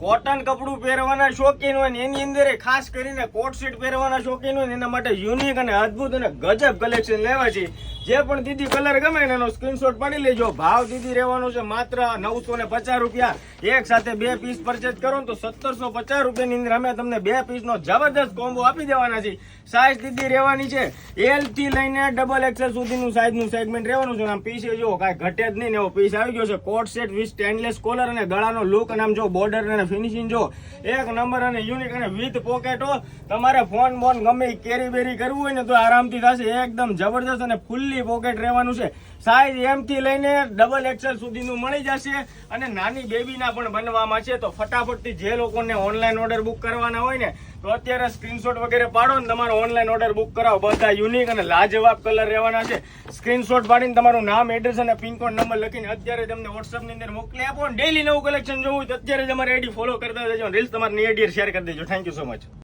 Cotton કપડું પહેરવાના શોખીન હોય ને એની અંદર ખાસ કરીને કોટ સેટ પહેરવાના શોખીન હોય ને એના માટે યુનિક અને અદ્ભુત અને ગજબ કલેક્શન લેવા છે. જે પણ દીદી કલર ગમે ને એનો સ્ક્રીનશોટ પાડી લેજો. ભાવ દીદી રહેવાનો છે માત્ર 950 રૂપિયા. એક સાથે 2 પીસ પરચેજ કરો તો 1750 રૂપિયાની અંદર અમે તમને 2 પીસનો જબરદસ્ત કોમ્બો આપી દેવાના છે. સાઈઝ દીદી રહેવાની છે L થી લઈને XXL સુધીનું સાઈઝનું સેગમેન્ટ રહેવાનું છે. આમ પીસ જો કાંઈ ઘટે જ નહીં ને એવો પીસ આવી ગયો છે. Coat set with stainless collar અને ગળાનો લુક અને આમ જો બોર્ડર અને ફિનિશિંગ જો એક નંબર અને યુનિક અને વિથ પોકેટો. તમારે ફોન બોન ગમે કેરી બેરી કરવું હોય ને તો આરામથી થશે. એકદમ જબરદસ્ત અને ફૂલ્લી પોકેટ રહેવાનું છે. સાઈઝ M થી લઈને XXL સુધીનું મળી જશે અને નાની બેબીના પણ બનવામાં છે. તો ફટાફટથી જે લોકોને ઓનલાઈન ઓર્ડર બુક કરવાના હોય ને તો અત્યારે સ્ક્રીનશોટ વગેરે પાડો ને તમારો ઓનલાઈન ઓર્ડર બુક કરાવો. બધા યુનિક અને લાજવાબ કલર રહેવાના છે. સ્ક્રીનશોટ પાડીને તમારું નામ, એડ્રેસ અને પિનકોડ નંબર લખીને અત્યારે તમને WhatsApp ની અંદર મોકલી આપો. ડેઈલી નવું કલેક્શન જોવું તો અત્યારે જ અમારી આઈડી ફોલો કરતા જજો. રીલ્સ તમારી આઈડી શેર કરી દેજો. Thank you so much.